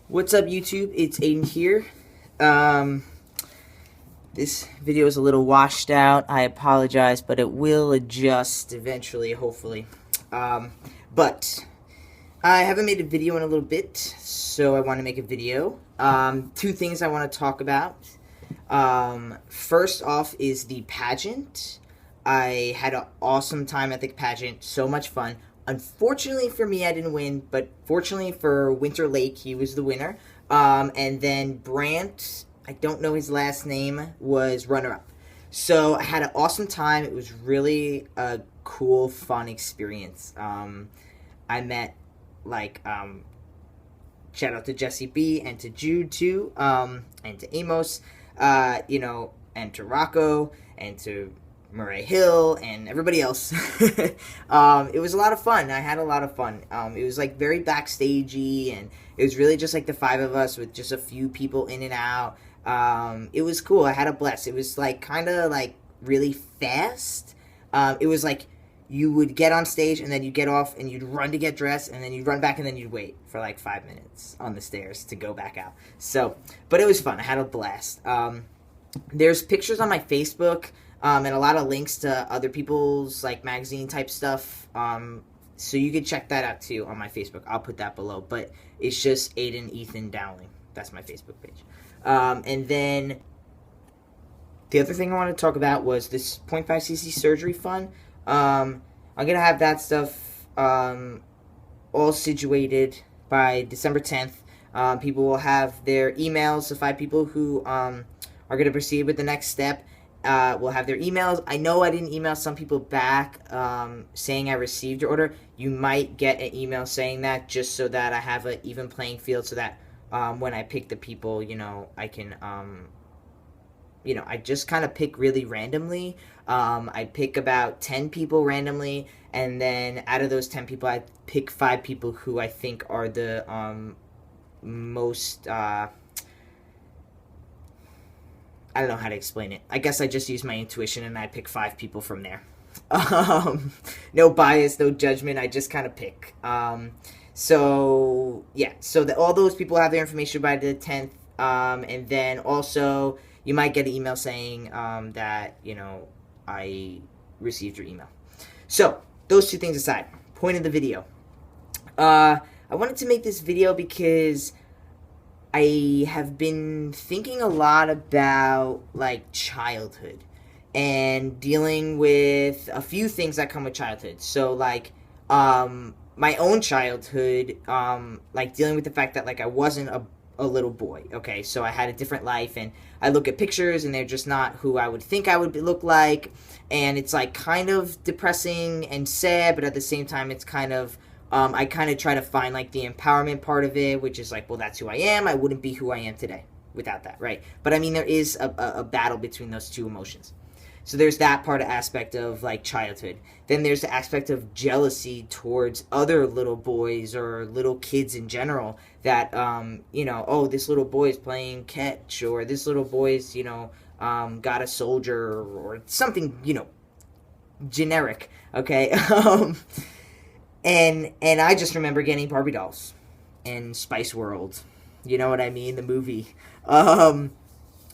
What's up, YouTube? It's Aiden here. Um, this video is a little washed out. I apologize, but it will adjust eventually, hopefully. But I haven't made a video in a little bit, so I want to make a video. Two things I want to talk about. First off is the pageant. I had an awesome time at the pageant, so much fun. Unfortunately for me, I didn't win, but fortunately for Winter Lake, he was the winner. And then Brant, I don't know his last name, was runner-up. So I had an awesome time. It was really a cool, fun experience. I met, shout out to Jesse B and to Jude too, and to Amos, and to Rocco and to Murray Hill and everybody else. It was a lot of fun. I had a lot of fun. It was like very backstagey, and it was really just like the five of us with just a few people in and out. It was cool. I had a blast. It was like kind of like really fast. It was like you would get on stage and then you'd get off and you'd run to get dressed and then you'd run back and then you'd wait for like 5 minutes on the stairs to go back out. So, but it was fun. I had a blast. There's pictures on my Facebook. And a lot of links to other people's like magazine type stuff. So you can check that out too on my Facebook. I'll put that below. But it's just Aiden Ethan Dowling. That's my Facebook page. And then the other thing I want to talk about was this 0.5cc surgery fund. I'm gonna have that stuff all situated by December 10th. People will have their emails. The 5 people who are gonna proceed with the next step. Will have their emails. I know I didn't email some people back saying I received your order. You might get an email saying that just so that I have an even playing field so that when I pick the people, I can, I just kind of pick really randomly. I pick about 10 people randomly, and then out of those 10 people, I pick 5 people who I think are the most... I don't know how to explain it. I guess I just use my intuition and I pick 5 people from there. No bias, no judgment. I just kind of pick. So all those people have their information by the 10th. And then also you might get an email saying that, I received your email. So those 2 things aside, point of the video. I wanted to make this video because I have been thinking a lot about like childhood and dealing with a few things that come with childhood. So like my own childhood, like dealing with the fact that like I wasn't a little boy. Okay, so I had a different life, and I look at pictures and they're just not who I would think I would look like, and it's like kind of depressing and sad, but at the same time it's kind of I kind of try to find like the empowerment part of it, which is like, well, that's who I am. I wouldn't be who I am today without that, right? But I mean, there is a battle between those 2 emotions. So there's that part of aspect of like childhood. Then there's the aspect of jealousy towards other little boys or little kids in general that, oh, this little boy is playing catch, or this little boy's, got a soldier or something, generic, okay? And I just remember getting Barbie dolls and Spice World. You know what I mean? The movie.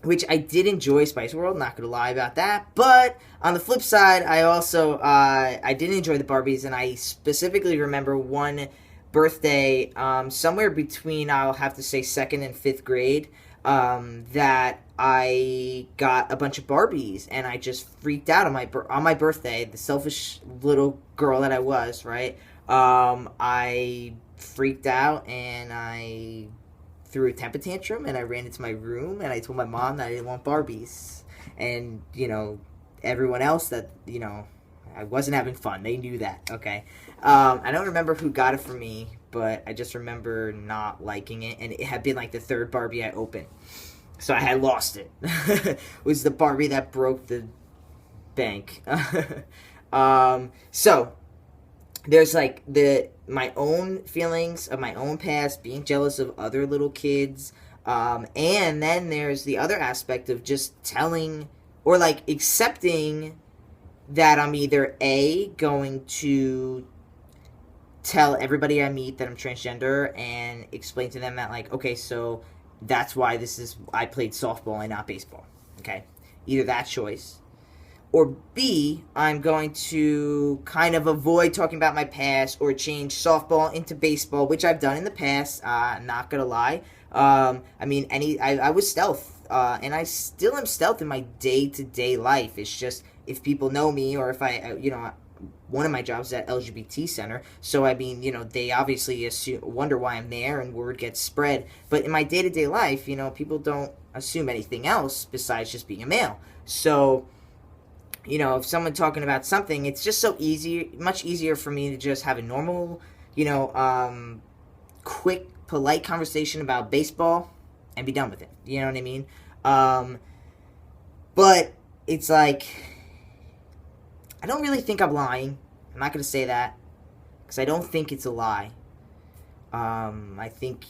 Which I did enjoy Spice World, not going to lie about that. But on the flip side, I also, I did enjoy the Barbies. And I specifically remember one birthday, somewhere between, I'll have to say, 2nd and 5th grade, that I got a bunch of Barbies, and I just freaked out on my birthday, the selfish little girl that I was, right? I freaked out, and I threw a temper tantrum, and I ran into my room, and I told my mom that I didn't want Barbies, and, everyone else that, I wasn't having fun. They knew that, okay? I don't remember who got it for me, but I just remember not liking it, and it had been like the 3rd Barbie I opened. So I had lost it. It was the Barbie that broke the bank. So there's like my own feelings of my own past, being jealous of other little kids. And then there's the other aspect of just telling or like accepting that I'm either A, going to tell everybody I meet that I'm transgender and explain to them that, like, okay, so that's why I played softball and not baseball. Okay? Either that choice. Or B, I'm going to kind of avoid talking about my past or change softball into baseball, which I've done in the past. Not gonna lie. I was stealth, and I still am stealth in my day-to-day life. It's just if people know me, or if one of my jobs is at LGBT center, so they obviously wonder why I'm there, and word gets spread. But in my day-to-day life, people don't assume anything else besides just being a male. So, if someone talking about something, it's just much easier for me to just have a normal, quick, polite conversation about baseball and be done with it. You know what I mean? But it's like, I don't really think I'm lying. I'm not going to say that because I don't think it's a lie. I think,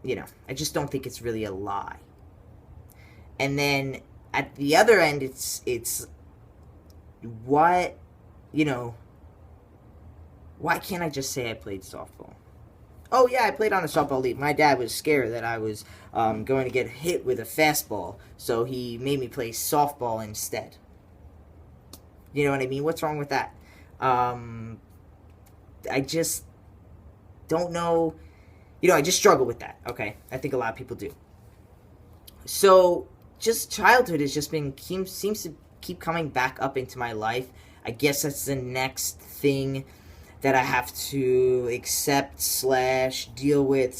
I just don't think it's really a lie. And then at the other end, it's what, why can't I just say I played softball? Oh, yeah, I played on a softball league. My dad was scared that I was going to get hit with a fastball, so he made me play softball instead. You know what I mean? What's wrong with that? I just don't know. I just struggle with that, okay? I think a lot of people do. So, just childhood has just seems to keep coming back up into my life. I guess that's the next thing that I have to accept / deal with /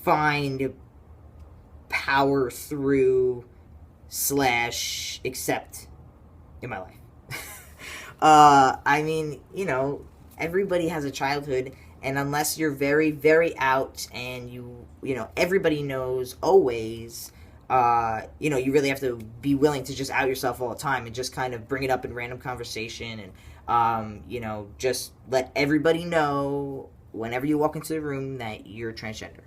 find power through / accept in my life. Everybody has a childhood, and unless you're very, very out and everybody knows always, you really have to be willing to just out yourself all the time and just kind of bring it up in random conversation and, just let everybody know whenever you walk into the room that you're transgender,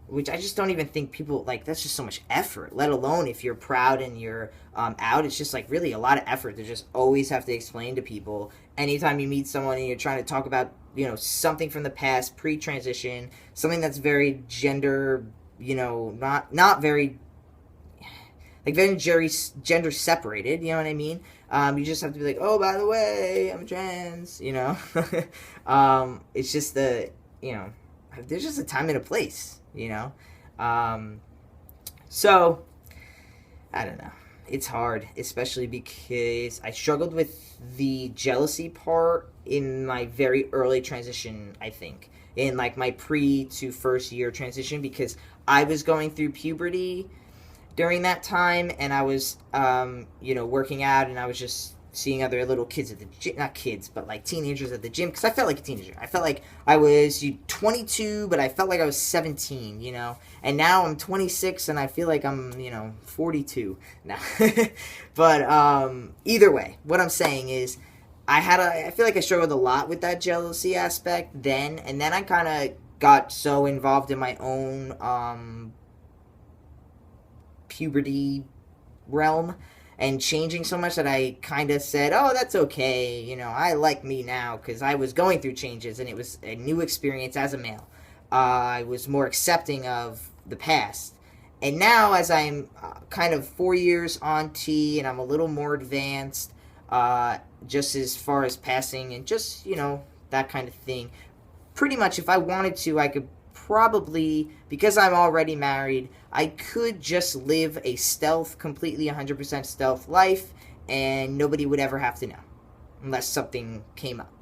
which I just don't even think people, that's just so much effort, let alone if you're proud and you're out. It's just, really a lot of effort to just always have to explain to people anytime you meet someone and you're trying to talk about, something from the past, pre-transition, something that's very gender, not very, very gender separated, you know what I mean? You just have to be like, oh, by the way, I'm trans, it's just there's just a time and a place, so, I don't know. It's hard, especially because I struggled with the jealousy part in my very early transition, I think. In, my pre to first year transition, because I was going through puberty during that time, and I was, working out, and I was just seeing other little kids at the gym, not kids, but teenagers at the gym, because I felt like a teenager. I felt like I was 22, but I felt like I was 17, and now I'm 26, and I feel like I'm, 42 now. But either way, what I'm saying is, I feel like I struggled a lot with that jealousy aspect then, and then I kind of got so involved in my own puberty realm and changing so much that I kind of said, oh, that's okay, I like me now, because I was going through changes, and it was a new experience as a male. I was more accepting of the past. And now, as I'm kind of 4 years on T, and I'm a little more advanced, just as far as passing, and just, that kind of thing, pretty much, if I wanted to, I could probably, because I'm already married, I could just live a completely 100% stealth life, and nobody would ever have to know, unless something came up.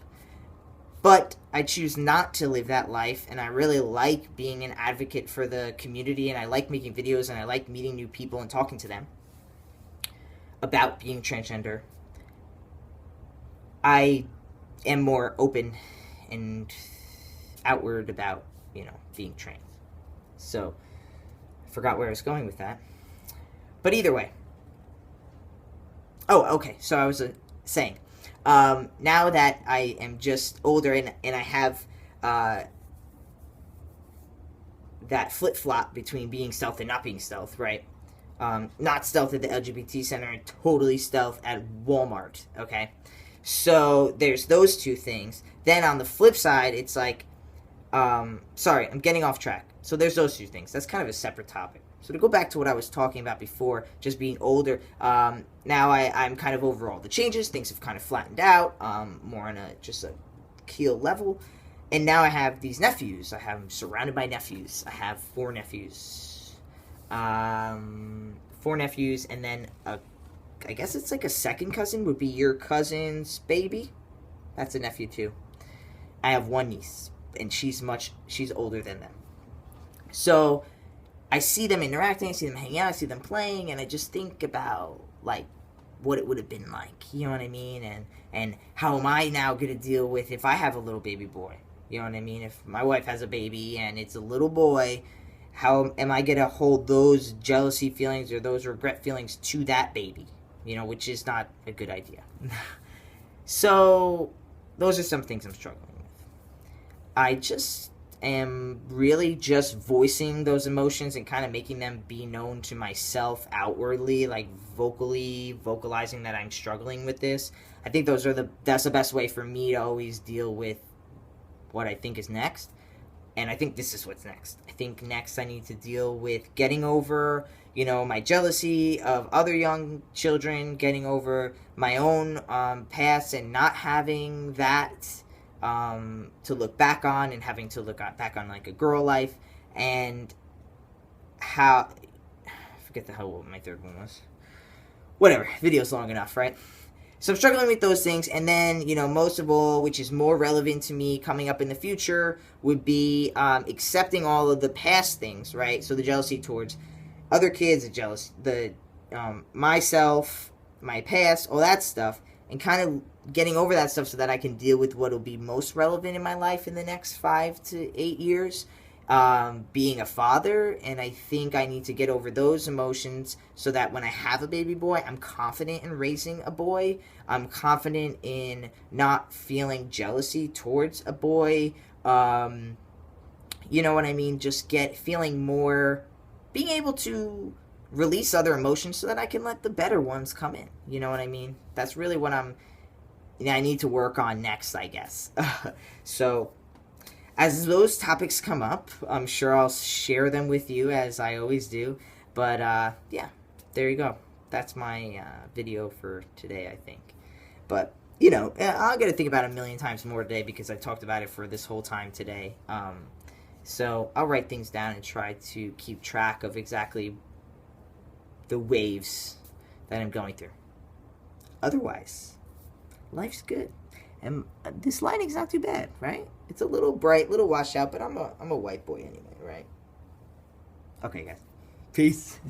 But I choose not to live that life, and I really like being an advocate for the community, and I like making videos, and I like meeting new people and talking to them about being transgender. I am more open and outward about, being trans. So, I forgot where I was going with that. But either way. Oh, okay. So I was saying, now that I am just older and I have that flip-flop between being stealth and not being stealth, right? Not stealth at the LGBT center, and totally stealth at Walmart. Okay, so there's those two things. Then on the flip side, it's like, sorry, I'm getting off track. So there's those two things. That's kind of a separate topic. So to go back to what I was talking about before, just being older, now I'm kind of over all the changes. Things have kind of flattened out, more on just a keel level. And now I have these nephews. I'm surrounded by nephews. I have four nephews. And then I guess it's like a second cousin would be your cousin's baby. That's a nephew too. I have one niece, and she's older than them. So I see them interacting, I see them hanging out, I see them playing, and I just think about, like, what it would have been like, you know what I mean? And how am I now going to deal with if I have a little baby boy? You know what I mean? If my wife has a baby and it's a little boy, how am I going to hold those jealousy feelings or those regret feelings to that baby? You know, which is not a good idea. So those are some things I'm struggling with. I just am really just voicing those emotions and kind of making them be known to myself outwardly, like vocalizing that I'm struggling with this. I think that's the best way for me to always deal with what I think is next. And I think this is what's next. I think next I need to deal with getting over, my jealousy of other young children, getting over my own past and not having that to look back on, and having to look back on like a girl life, and how I forget the hell what my third one was. Whatever, video's long enough, right? So I'm struggling with those things, and then most of all, which is more relevant to me coming up in the future, would be accepting all of the past things, right? So the jealousy towards other kids, myself, my past, all that stuff, and kind of getting over that stuff so that I can deal with what will be most relevant in my life in the next 5 to 8 years. Being a father, and I think I need to get over those emotions so that when I have a baby boy, I'm confident in raising a boy. I'm confident in not feeling jealousy towards a boy. You know what I mean? Just feeling more, being able to release other emotions so that I can let the better ones come in. You know what I mean? That's really what I need to work on next, I guess. So as those topics come up, I'm sure I'll share them with you as I always do. But yeah, there you go. That's my video for today, I think. But, I'll get to think about it a million times more today because I talked about it for this whole time today. So I'll write things down and try to keep track of exactly the waves that I'm going through. Otherwise, life's good. And this lighting's not too bad, right? It's a little bright, little washed out, but I'm a white boy anyway, right? Okay, guys. Peace.